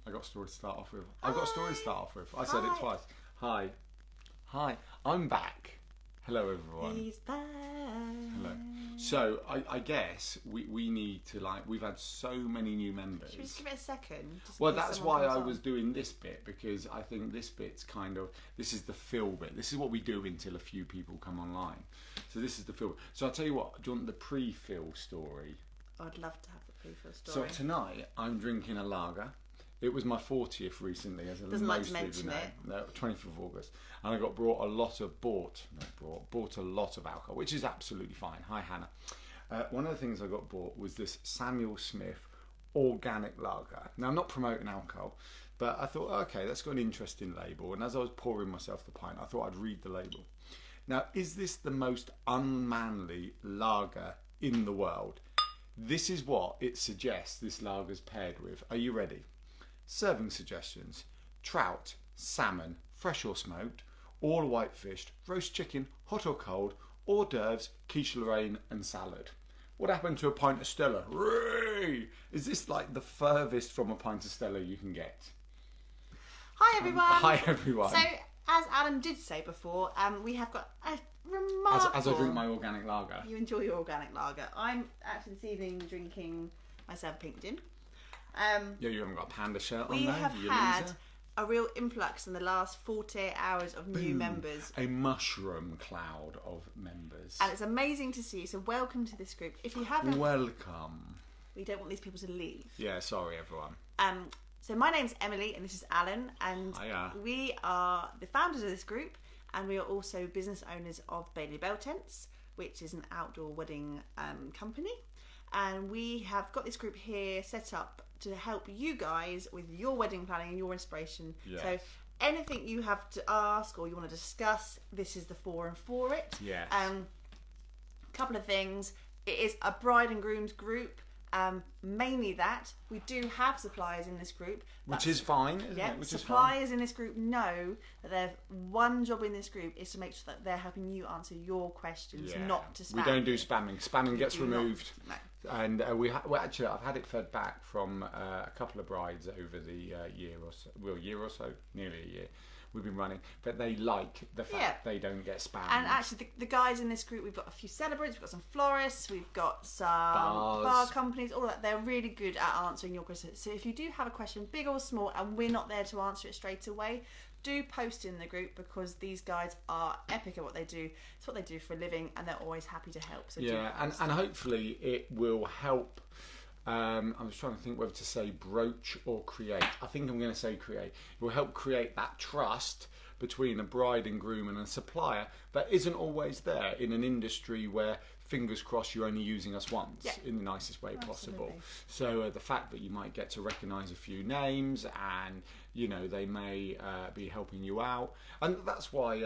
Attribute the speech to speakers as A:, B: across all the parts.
A: I got a story to start off with. I said it twice. Hi. I'm back. Hello, everyone.
B: He's back.
A: Hello. So I guess we need to, like, we've had so many new members.
B: Should we just give it a second?
A: Well, that's why I was doing this bit, because I think this bit's kind of, this is the fill bit. This is what we do until a few people come online. So this is the fill. So I'll tell you what, do you want the pre-fill story?
B: I'd love to have the pre-fill story.
A: So tonight I'm drinking a lager. It was my 40th recently, as
B: Doesn't like to mention it.
A: No, 20th of August, and I got bought a lot of alcohol, which is absolutely fine. Hi, Hannah. One of the things I got bought was this Samuel Smith organic lager. Now, I'm not promoting alcohol, but I thought, okay, that's got an interesting label. And as I was pouring myself the pint, I thought I'd read the label. Now, is this the most unmanly lager in the world? This is what it suggests this lager's paired with. Are you ready? Serving suggestions: trout, salmon, fresh or smoked, all whitefish, roast chicken, hot or cold, hors d'oeuvres, quiche Lorraine and salad. What happened to a pint of Stella? Hooray! Is this like the furthest from a pint of Stella you can get?
B: Hi everyone.
A: So,
B: as Alan did say before, we have got a remarkable...
A: As I drink my organic lager.
B: You enjoy your organic lager. I'm actually this evening drinking myself pink gin.
A: You haven't got a panda shirt on
B: we
A: there.
B: have had a real influx in the last 48 hours of new members.
A: A mushroom cloud of members.
B: And it's amazing to see. So welcome to this group. If you haven't...
A: Welcome.
B: We don't want these people to leave.
A: Yeah, sorry everyone.
B: So my name's Emily and this is Alan, and
A: Hiya.
B: We are the founders of this group, and we are also business owners of Baylily Bell Tents, which is an outdoor wedding company. And we have got this group here set up to help you guys with your wedding planning and your inspiration.
A: Yes.
B: So anything you have to ask or you want to discuss, this is the forum for it.
A: Yes.
B: Couple of things. It is a bride and groom's group. Mainly that. We do have suppliers in this group.
A: Which is fine, isn't it? Which
B: suppliers in this group know that their one job in this group is to make sure that they're helping you answer your questions, not to spam.
A: We don't do spamming. Spamming gets removed.
B: No.
A: And actually, I've had it fed back from a couple of brides over the year or so, nearly a year. We've been running, but they like the fact they don't get spammed.
B: And actually, the guys in this group, we've got a few celebrants, we've got some florists, we've got some
A: Bars.
B: bar companies, all that. They're really good at answering your questions. So if you do have a question, big or small, and we're not there to answer it straight away, do post in the group, because these guys are epic at what they do. It's what they do for a living, and they're always happy to help. So
A: and hopefully it will help. I was trying to think whether to say broach or create. I think I'm going to say create. It will help create that trust between a bride and groom and a supplier that isn't always there in an industry where, fingers crossed, you're only using us once in the nicest way possible. So the fact that you might get to recognise a few names, and they may be helping you out, and that's why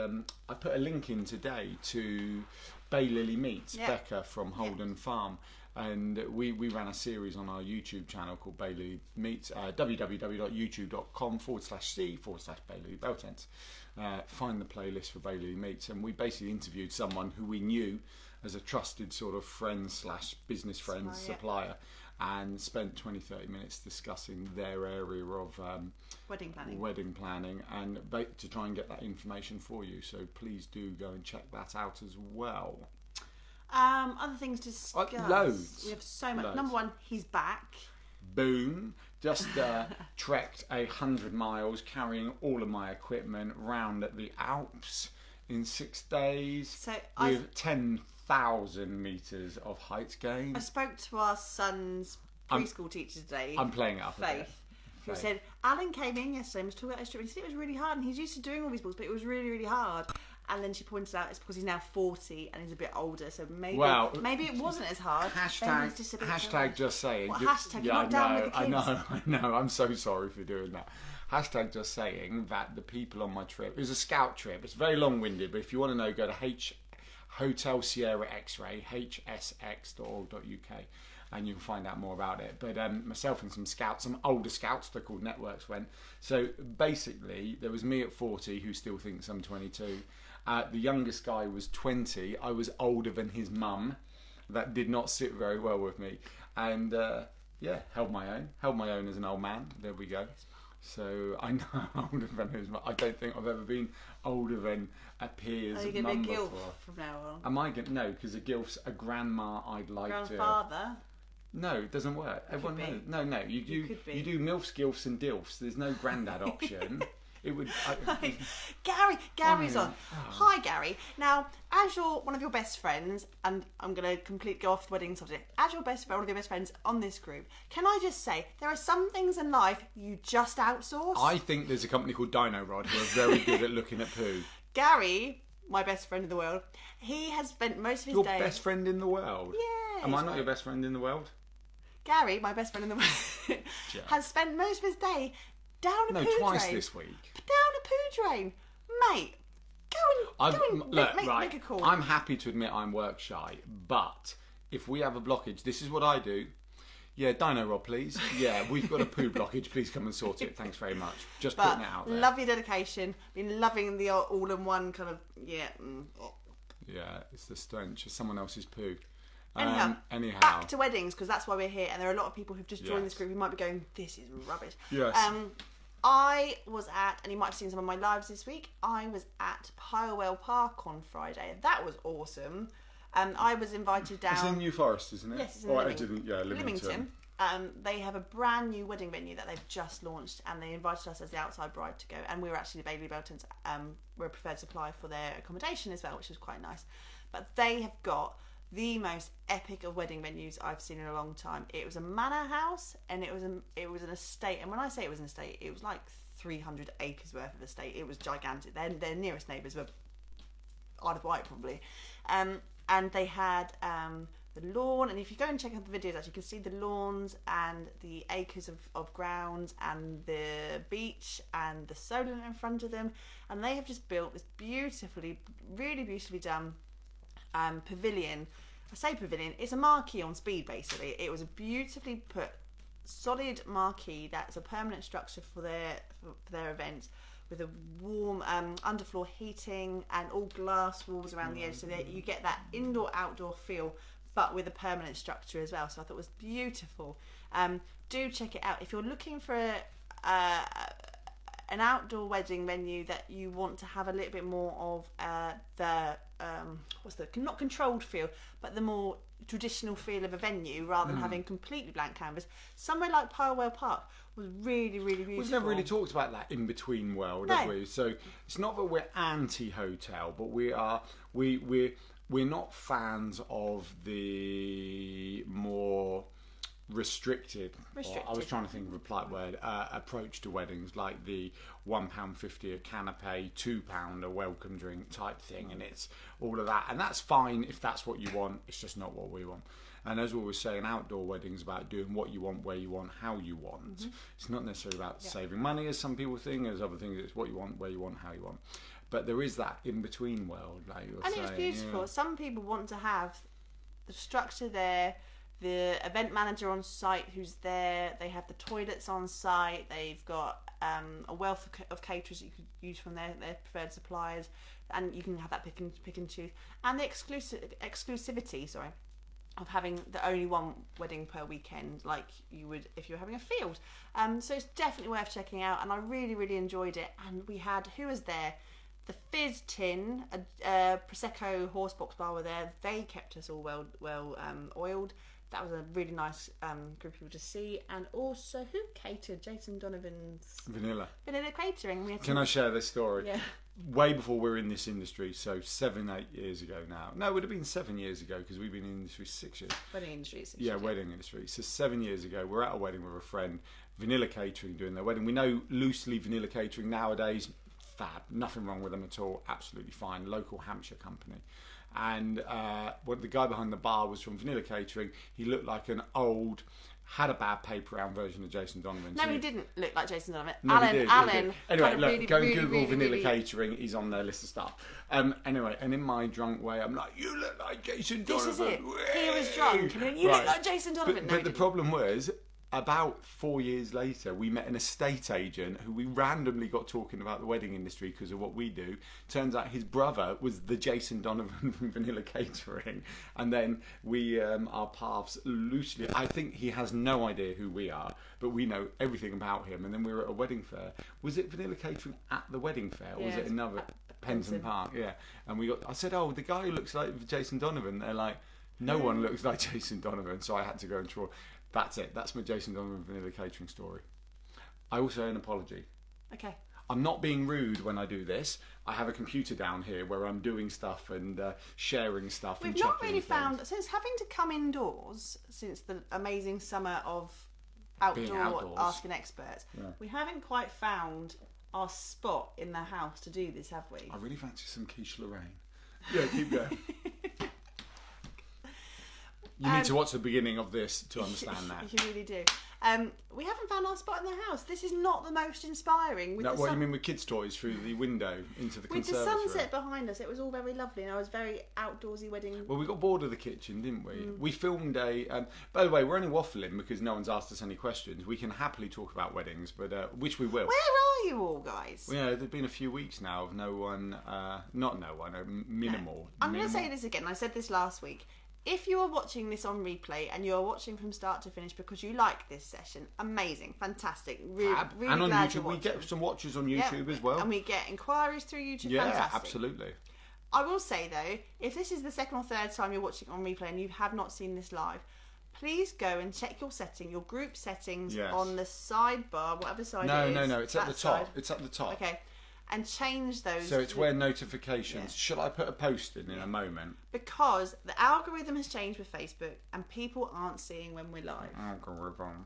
A: I put a link in today to Baylily Meets, Becca from Holden Farm. And we ran a series on our YouTube channel called Baylily Meets, www.youtube.com/c/Baylily Bell Tents. Find the playlist for Baylily Meets, and we basically interviewed someone who we knew as a trusted sort of friend / business friend supplier, and spent 20-30 minutes discussing their area of wedding planning, and to try and get that information for you. So please do go and check that out as well.
B: Other things to discuss.
A: Loads.
B: We have so much.
A: Loads.
B: Number one, he's back.
A: Boom. Just trekked 100 miles carrying all of my equipment round at the Alps in 6 days with 10,000 metres of height gain.
B: I spoke to our son's preschool teacher today.
A: I'm playing it up
B: Faith. Who said, Alan came in yesterday and was talking about his trip. He said it was really hard, and he's used to doing all these balls, but it was really, really hard. And then she pointed out it's because he's now 40 and he's a bit older, so maybe it wasn't as hard.
A: Hashtag just saying.
B: What hashtag? You're not down with the kids.
A: I know. I'm so sorry for doing that. Hashtag just saying that the people on my trip, it was a scout trip. It's very long-winded, but if you want to know, go to Hotel Sierra X-Ray, hsx.org.uk. and you can find out more about it. But myself and some scouts, some older scouts, they're called networks, went. So basically, there was me at 40 who still thinks I'm 22. The youngest guy was 20. I was older than his mum. That did not sit very well with me. And held my own as an old man. There we go. So I know how old event is, but I don't think I've ever been older than a peer's
B: Are you going to
A: mum
B: be a gilf
A: before.
B: from now on?
A: Am I going to? No, because a gilf's a grandma I'd like to...
B: Grandfather?
A: No, it doesn't work. Everyone
B: be.
A: knows. No, you do MILFs, gilfs and dilfs. There's no granddad option. It would...
B: Gary's on. Hi, Gary. Now, as one of your best friends, and I'm going to completely go off the wedding subject, as one of your best friends on this group, can I just say, there are some things in life you just outsource.
A: I think there's a company called Dino Rod who are very good at looking at poo.
B: Gary, my best friend in the world, he has spent most of his day...
A: Your best friend in the world?
B: Yeah.
A: Am I not your best friend in the world?
B: Gary, my best friend in the world, has spent most of his day down a poo drain.
A: No, twice this week.
B: Down a poo drain. Mate, go and make a call.
A: I'm happy to admit I'm work shy, but if we have a blockage, this is what I do. Yeah, Dino Rod, please. Yeah, we've got a poo blockage. Please come and sort it. Thanks very much. Just putting it out there.
B: Love your dedication. Been loving the all-in-one kind of,
A: Yeah, it's the stench of someone else's poo.
B: Anyhow, back to weddings, because that's why we're here, and there are a lot of people who've just joined this group who might be going, this is rubbish.
A: Yes.
B: I was at, and you might have seen some of my lives this week, I was at Pilewell Park on Friday. That was awesome. I was invited down...
A: It's in New Forest, isn't it?
B: Yes, it's in
A: Leamington.
B: They have a brand new wedding venue that they've just launched, and they invited us as the outside bride to go, and we were actually the Baylily Bell Tents, we're a preferred supplier for their accommodation as well, which was quite nice. But they have got the most epic of wedding venues I've seen in a long time. It was a manor house, and it was an estate. And when I say it was an estate, it was like 300 acres worth of estate. It was gigantic. Their nearest neighbours were Isle of Wight probably, and they had the lawn. And if you go and check out the videos, actually, you can see the lawns and the acres of grounds and the beach and the solar in front of them. And they have just built this really beautifully done pavilion. I say pavilion, it's a marquee on speed basically. It was a beautifully put solid marquee that's a permanent structure for their events, with a warm underfloor heating and all glass walls around the edge, so that you get that indoor outdoor feel but with a permanent structure as well. So I thought it was beautiful. Do check it out if you're looking for an outdoor wedding venue that you want to have a little bit more of not controlled feel, but the more traditional feel of a venue, rather than having completely blank canvas. Somewhere like Pilewell Park was really, really beautiful.
A: We've never really talked about that in between world, have we? So it's not that we're anti-hotel, but we're not fans of the more restricted. I was trying to think of a polite word. Approach to weddings, like the £1.50 a canapé, £2 a welcome drink type thing, and it's all of that, and that's fine if that's what you want. It's just not what we want. And as we were saying, outdoor weddings about doing what you want, where you want, how you want. Mm-hmm. It's not necessarily about saving money, as some people think. There's other things. It's what you want, where you want, how you want. But there is that in between world, like you're saying.
B: And it's beautiful. Yeah. Some people want to have the structure there, the event manager on site who's there. They have the toilets on site. They've got a wealth of caterers that you could use from their preferred suppliers, and you can have that pick and choose. And the exclusivity, of having the only one wedding per weekend, like you would if you were having a field. So it's definitely worth checking out, and I really, really enjoyed it. And we had, who was there? The Fizz Tin, a Prosecco Horsebox bar were there. They kept us all well oiled. That was a really nice group of people to see. And also, who catered? Jason Donovan's Vanilla Catering.
A: Can I share this story?
B: Yeah.
A: Way before we were in this industry, so 7-8 years ago now. No, it would have been 7 years ago, because we've been in the industry 6 years.
B: Wedding industry 6
A: years. Yeah, wedding industry. So 7 years ago, we're at a wedding with a friend, Vanilla Catering doing their wedding. We know loosely Vanilla Catering nowadays, fab, nothing wrong with them at all, absolutely fine, local Hampshire company. And the guy behind the bar was from Vanilla Catering. He looked like an old, had a bad paper round version of Jason Donovan.
B: No, he didn't look like Jason Donovan.
A: No, Alan. Anyway, look, go and Google Vanilla
B: really...
A: Catering. He's on their list of stuff. Anyway, and in my drunk way, I'm like, you look like Jason Donovan.
B: This is it. He was drunk. You look like Jason Donovan.
A: But the problem was, about 4 years later, we met an estate agent who we randomly got talking about the wedding industry because of what we do. Turns out his brother was the Jason Donovan from Vanilla Catering. And then we, our paths loosely, I think he has no idea who we are, but we know everything about him. And then we were at a wedding fair. Was it Vanilla Catering at the wedding fair? Or was it another? Penton Park, yeah. And I said, oh, the guy who looks like Jason Donovan. They're like, no one looks like Jason Donovan. So I had to go and draw. That's it. That's my Jason Donovan Vanilla Catering story. I also owe an apology.
B: Okay.
A: I'm not being rude when I do this. I have a computer down here where I'm doing stuff and sharing stuff.
B: We've not really found, since having to come indoors, since the amazing summer of outdoors. Asking Experts, we haven't quite found our spot in the house to do this, have we?
A: I really fancy some quiche Lorraine. Yeah, keep going. You need to watch the beginning of this to understand that.
B: You really do. We haven't found our spot in the house. This is not the most inspiring.
A: What you mean with kids' toys through the window into the conservatory?
B: With the sunset behind us, it was all very lovely, and I was very outdoorsy wedding.
A: Well, we got bored of the kitchen, didn't we? We filmed a... by the way, we're only waffling because no one's asked us any questions. We can happily talk about weddings, but which we will.
B: Where are you all, guys?
A: Well, there's been a few weeks now of no one... not no one, minimal.
B: No. I'm going to say this again. I said this last week. If you are watching this on replay and you are watching from start to finish because you like this session, amazing, fantastic, really
A: and on
B: glad
A: YouTube, we get some watchers on YouTube as well,
B: and we get inquiries through YouTube.
A: Yeah,
B: fantastic.
A: Absolutely.
B: I will say though, if this is the second or third time you're watching on replay and you have not seen this live, please go and check your group settings on the sidebar, whatever side it is.
A: No, it's at the top. It's at the top.
B: Okay. And change those.
A: So it's where notifications. Yeah. Shall I put a post in a moment?
B: Because the algorithm has changed with Facebook and people aren't seeing when we're live.
A: Algorithm.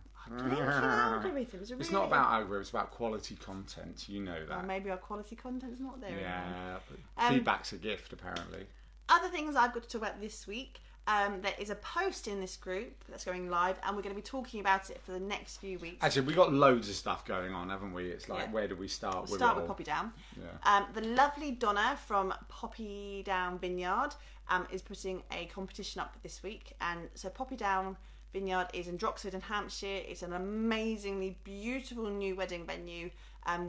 B: It's
A: not about algorithm, it's about quality content. You know that.
B: Well, maybe our quality content's not there.
A: Yeah, feedback's a gift, apparently.
B: Other things I've got to talk about this week. There is a post in this group that's going live, and we're going to be talking about it for the next few weeks.
A: Actually, we've got loads of stuff going on, haven't we? It's like, where do we start?
B: We'll start with Poppy Down. Yeah. The lovely Donna from Poppy Down Vineyard is putting a competition up this week. And so Poppy Down Vineyard is in Droxford in Hampshire. It's an amazingly beautiful new wedding venue,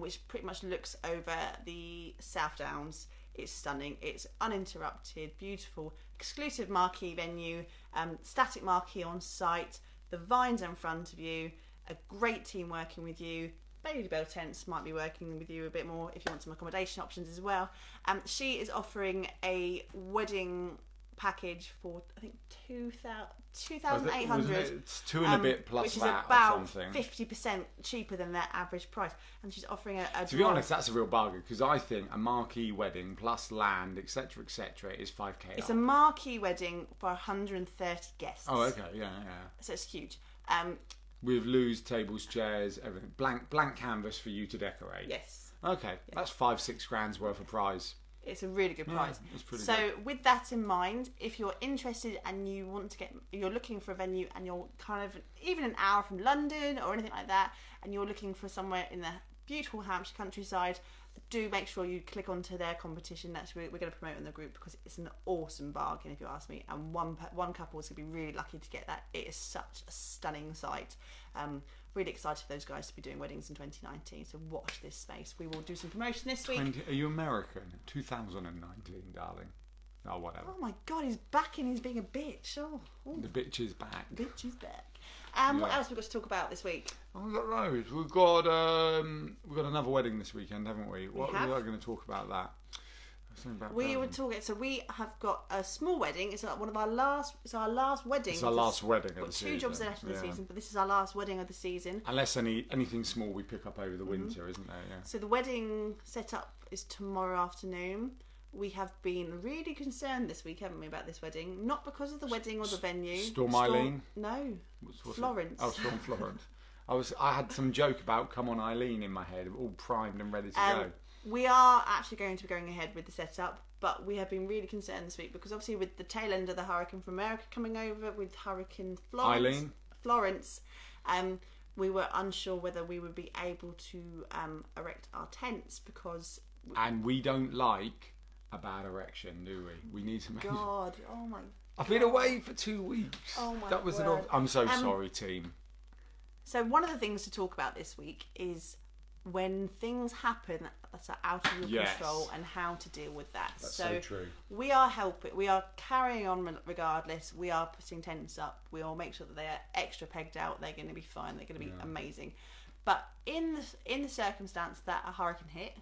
B: which pretty much looks over the South Downs. It's stunning. It's uninterrupted, beautiful, exclusive marquee venue, static marquee on site, the vines in front of you, a great team working with you. Baylily Bell Tents might be working with you a bit more if you want some accommodation options as well. She is offering a wedding package for I think 2,800.
A: It's 2 and a bit plus
B: which is
A: that
B: about
A: or something.
B: 50% cheaper than their average price, and she's offering a
A: to be honest, that's a real bargain because I think a marquee wedding plus land, etc., is 5k.
B: It's a marquee wedding for 130 guests.
A: Oh, okay, yeah.
B: So it's huge.
A: With loose tables, chairs, everything, blank canvas for you to decorate.
B: Yes.
A: Okay, that's 5-6 grand's worth of prize.
B: It's a really good price.
A: It's pretty
B: so
A: good.
B: With that in mind, if you're interested and you're looking for a venue and you're kind of even an hour from London or anything like that, and you're looking for somewhere in the beautiful Hampshire countryside, do make sure you click onto their competition. We're going to promote in the group because it's an awesome bargain if you ask me, and one couple is going to be really lucky to get that. It is such a stunning site. Really excited for those guys to be doing weddings in 2019, so watch this space. We will do some promotion this week.
A: Are you American? 2019, darling. Oh, whatever.
B: Oh my god, he's back and he's being a bitch.
A: The bitch is back.
B: Bitch is back. What else have we got to talk about this week?
A: We've got loads. We've got another wedding this weekend, haven't we? What are we going to talk about that?
B: We were talking. So we have got a small wedding. It's one of our last. It's our last wedding.
A: It's our last wedding of the season.
B: 2 jobs left of the season, but this is our last wedding of the season.
A: Unless anything small we pick up over the winter, isn't there? Yeah.
B: So the wedding setup is tomorrow afternoon. We have been really concerned this week, haven't we, about this wedding? Not because of the wedding or the venue.
A: Storm Eileen?
B: No. Florence.
A: Oh, Storm Florence. I had some joke about Come On Eileen in my head, all primed and ready to go.
B: We are actually going to be going ahead with the setup, but we have been really concerned this week because obviously with the tail end of the hurricane from America coming over with Hurricane Florence, we were unsure whether we would be able to erect our tents because...
A: And we don't like a bad erection, do we? We need to make...
B: God, oh my God.
A: I've been away for 2 weeks.
B: Oh my
A: That was
B: word.
A: I'm so sorry, team.
B: So one of the things to talk about this week is when things happen that are out of your control and how to deal with that.
A: That's so true.
B: We are carrying on regardless. We are putting tents up. We will make sure that they are extra pegged out. They're going to be fine. They're going to be amazing. But in the circumstance that a hurricane hit,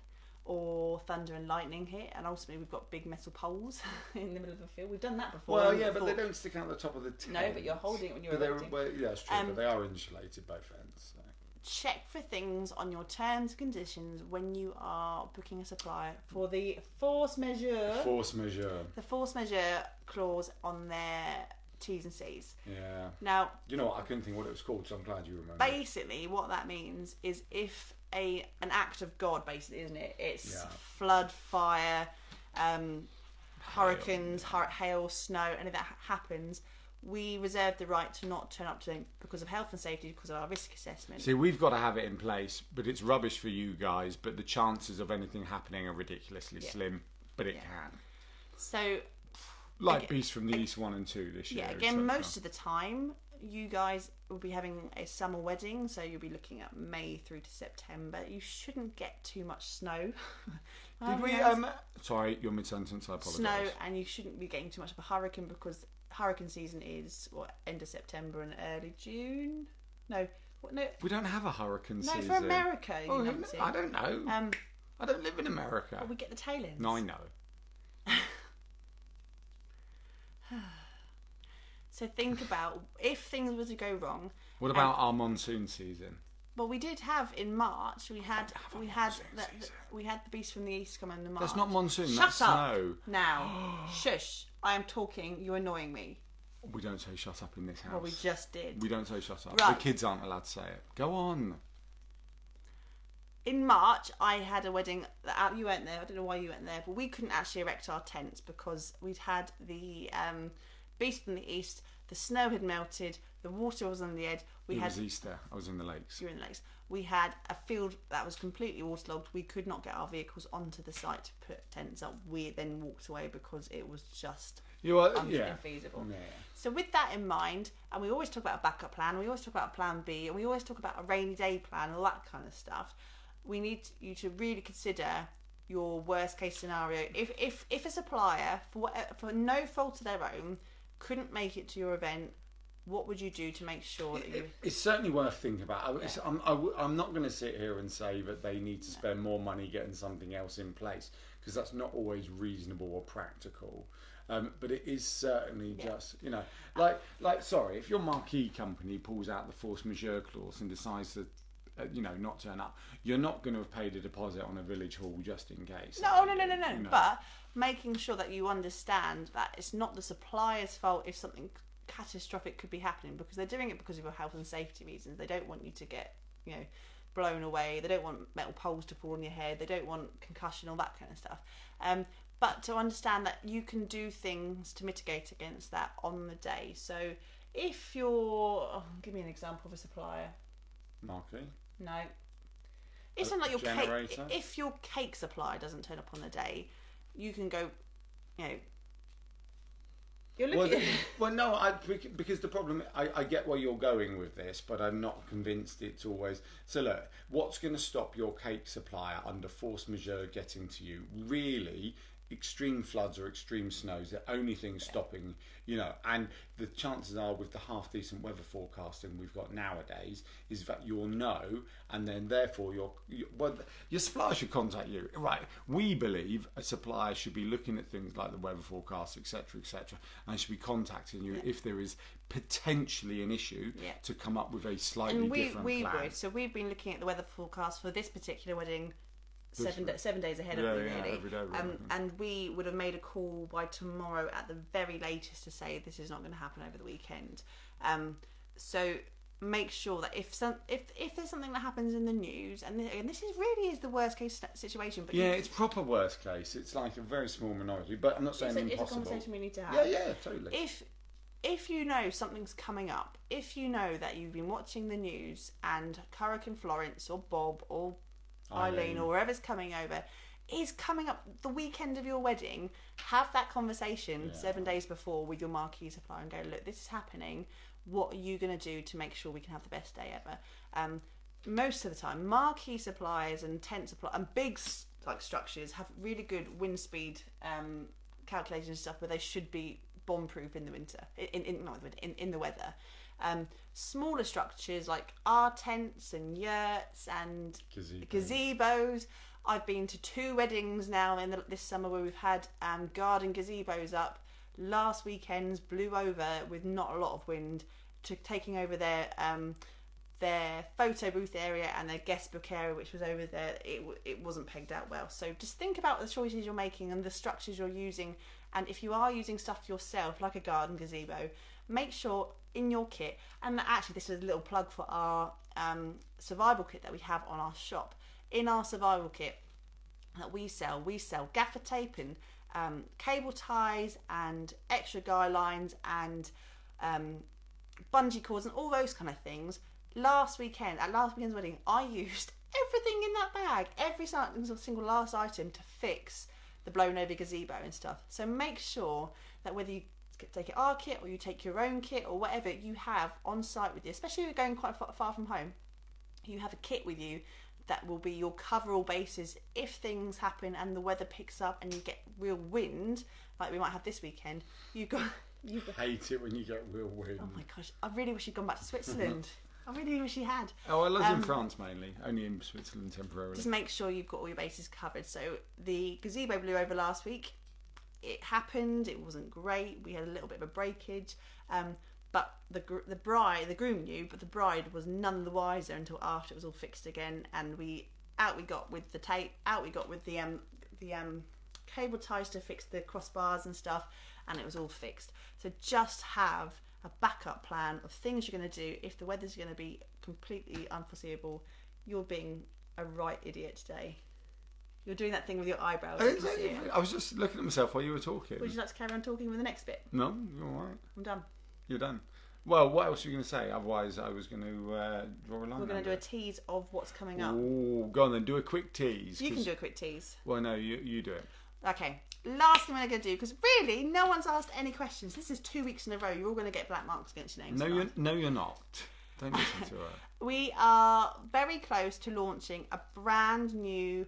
B: or thunder and lightning hit, and ultimately we've got big metal poles in the middle of the field. We've done that before.
A: Well, yeah, but they don't stick out the top of the tent.
B: No, but you're holding it when you're erecting.
A: Yeah, that's true, but they are insulated, both ends. So.
B: Check for things on your terms and conditions when you are booking a supplier for the Force Majeure.
A: Force Majeure.
B: The Force Majeure clause on their T's and C's.
A: Yeah.
B: Now,
A: you know what? I couldn't think what it was called, so I'm glad you remember.
B: Basically, what that means is if an act of God, basically, isn't it? It's flood, fire, hurricanes, hail, snow, and if that happens, we reserve the right to not turn up to them because of health and safety, because of our risk assessment.
A: See, we've got to have it in place, but it's rubbish for you guys, but the chances of anything happening are ridiculously slim, but it can.
B: So...
A: Like Beast from the East 1 and 2 this year.
B: Yeah, again, most of the time, you guys will be having a summer wedding, so you'll be looking at May through to September. You shouldn't get too much snow.
A: Did we, sorry, you're mid-sentence, I apologise.
B: Snow, and you shouldn't be getting too much of a hurricane, because hurricane season is, end of September and early June? No.
A: We don't have a hurricane season.
B: No, for America.
A: I don't know. I don't live in America.
B: Well, we get the tail ends.
A: No, I know.
B: So think about if things were to go wrong.
A: What about our monsoon season?
B: Well, we did have in March. We had the Beast from the East come in March.
A: That's not monsoon.
B: Shut
A: that's
B: up
A: snow.
B: Now, shush! I am talking. You're annoying me.
A: We don't say shut up in this house.
B: Well, we just did.
A: We don't say shut up.
B: Right.
A: The kids aren't allowed to say it. Go on.
B: In March, I had a wedding. You weren't there. I don't know why you weren't there, but we couldn't actually erect our tents because we'd had the Beast from the East. The snow had melted. The water was on the edge.
A: It was Easter. I was in the lakes.
B: You were in the lakes. We had a field that was completely waterlogged. We could not get our vehicles onto the site to put tents up. We then walked away because it was just unfeasible. Yeah. So with that in mind, and we always talk about a backup plan. We always talk about a plan B, and we always talk about a rainy day plan, all that kind of stuff. We need you to really consider your worst case scenario. If a supplier, for no fault of their own, couldn't make it to your event, what would you do to make sure that you...
A: It's certainly worth thinking about. I'm not going to sit here and say that they need to spend more money getting something else in place, because that's not always reasonable or practical. But it is certainly just, sorry, if your marquee company pulls out the force majeure clause and decides to not turn up, you're not going to have paid a deposit on a village hall just in case.
B: No. But making sure that you understand that it's not the supplier's fault if something catastrophic could be happening, because they're doing it because of your health and safety reasons. They don't want you to get, blown away. They don't want metal poles to fall on your head. They don't want concussion, all that kind of stuff. But to understand that you can do things to mitigate against that on the day. So if you're... give me an example of a supplier.
A: Marquee?
B: No. It's not like your
A: generator?
B: cake. If your cake supplier doesn't turn up on the day, you can go, You're looking.
A: Because the problem, I get where you're going with this, but I'm not convinced it's always. So look, what's going to stop your cake supplier under force majeure getting to you? Really, extreme floods or extreme snows, the only thing stopping, and the chances are with the half decent weather forecasting we've got nowadays is that you'll know, and then therefore your supplier should contact you. Right, we believe a supplier should be looking at things like the weather forecast, etc., and should be contacting you if there is potentially an issue to come up with a slightly different plan.
B: Would. So we've been looking at the weather forecast for this particular wedding 7 days ahead of me, really.
A: Every day,
B: and we would have made a call by tomorrow at the very latest to say this is not going to happen over the weekend. So make sure that if there's something that happens in the news, and this is the worst case situation, but
A: it's proper worst case. It's like a very small minority, but I'm not saying impossible.
B: It's a conversation we need to have.
A: Yeah, totally.
B: If you know something's coming up, if you know that you've been watching the news and Hurricane Florence or Bob or Eileen or wherever's coming over is coming up the weekend of your wedding, have that conversation 7 days before with your marquee supplier and go, look, this is happening. what are you going to do to make sure we can have the best day ever? Most of the time, marquee suppliers and tent supply and big like structures have really good wind speed calculations and stuff, where they should be bomb-proof in the winter, in the weather. Smaller structures like our tents and yurts and gazebos. I've been to 2 weddings now this summer where we've had garden gazebos up. Last weekend's blew over with not a lot of wind, taking over their photo booth area and their guest book area, which was over there. It wasn't pegged out well. So just think about the choices you're making and the structures you're using. And if you are using stuff yourself, like a garden gazebo, make sure in your kit, and actually this is a little plug for our survival kit that we have on our shop. In our survival kit that we sell gaffer tape and cable ties and extra guy lines and bungee cords and all those kind of things. At last weekend's wedding, I used everything in that bag, every single last item to fix the blown over gazebo and stuff. So make sure that whether you take our kit or you take your own kit or whatever you have on site with you, especially if you're going quite far from home, you have a kit with you that will be your cover-all bases if things happen and the weather picks up and you get real wind, like we might have this weekend.
A: Hate it when you get real wind.
B: Oh my gosh, I really wish you'd gone back to Switzerland. I really wish you had.
A: Oh, I lived in France mainly, only in Switzerland temporarily.
B: Just make sure you've got all your bases covered. So the gazebo blew over last week. It happened. It wasn't great. We had a little bit of a breakage. But the groom knew, but the bride was none the wiser until after it was all fixed again. And we got with the tape. Out we got with the cable ties to fix the crossbars and stuff, and it was all fixed. So just have a backup plan of things you're going to do if the weather's going to be completely unforeseeable. You're being a right idiot today. You're doing that thing with your eyebrows.
A: I was just looking at myself while you were talking.
B: Would you like to carry on talking with the next bit?
A: No, you're all right.
B: I'm done.
A: You're done. Well, what else were you going to say? Otherwise, I was going to draw a line.
B: We're going to do a tease of what's coming up.
A: Oh, go on then. Do a quick tease.
B: You can do a quick tease.
A: Well, no, you do it.
B: Okay. Last thing we're going to do, because really, no one's asked any questions. This is 2 weeks in a row. You're all going to get black marks against your names.
A: No, you're not. Don't listen to her.
B: We are very close to launching a brand new...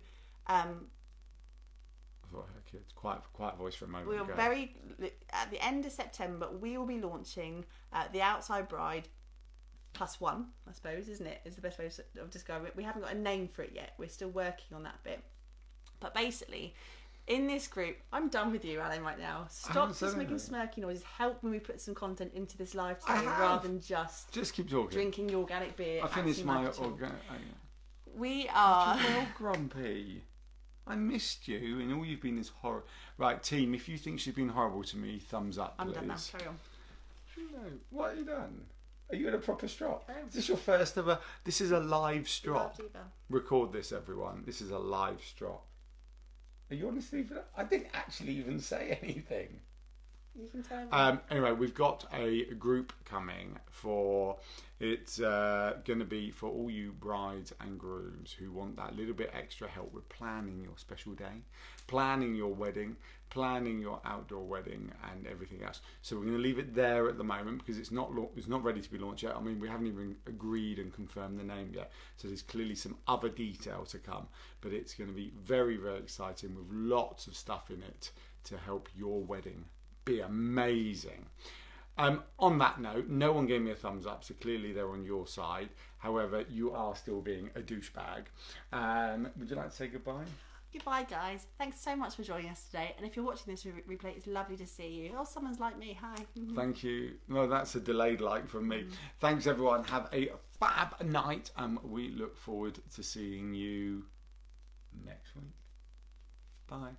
A: It's quiet voice for a moment.
B: We are at the end of September, we will be launching the Outside Bride +1, I suppose, isn't it? Is the best way of describing it. We haven't got a name for it yet. We're still working on that bit. But basically, in this group, I'm done with you, Alan, right now. Stop just making smirky noises. Help when we put some content into this live today rather than just
A: keep talking.
B: Drinking your organic beer.
A: I finished my organic.
B: We are.
A: You're well grumpy. I missed you, and all you've been is horrible. Right, team, if you think she's been horrible to me, thumbs up, please.
B: I'm done now. Carry on.
A: No, what have you done? Are you in a proper strop? Is this your first ever? This is a live strop. Record this, everyone. This is a live strop. Are you honestly? I didn't actually even say anything.
B: You can tell.
A: Anyway, we've got a group coming for. It's going to be for all you brides and grooms who want that little bit extra help with planning your special day, planning your wedding, planning your outdoor wedding, and everything else. So we're going to leave it there at the moment because it's not ready to be launched yet. I mean, we haven't even agreed and confirmed the name yet. So there's clearly some other detail to come, but it's going to be very, very exciting with lots of stuff in it to help your wedding be amazing. On that note, no one gave me a thumbs up, so clearly they're on your side. However, you are still being a douchebag. Would you like to say goodbye?
B: Goodbye, guys. Thanks so much for joining us today. And if you're watching this replay, it's lovely to see you. Oh, someone's like me. Hi.
A: Thank you. No, that's a delayed like from me. Thanks, everyone. Have a fab night, and we look forward to seeing you next week. Bye.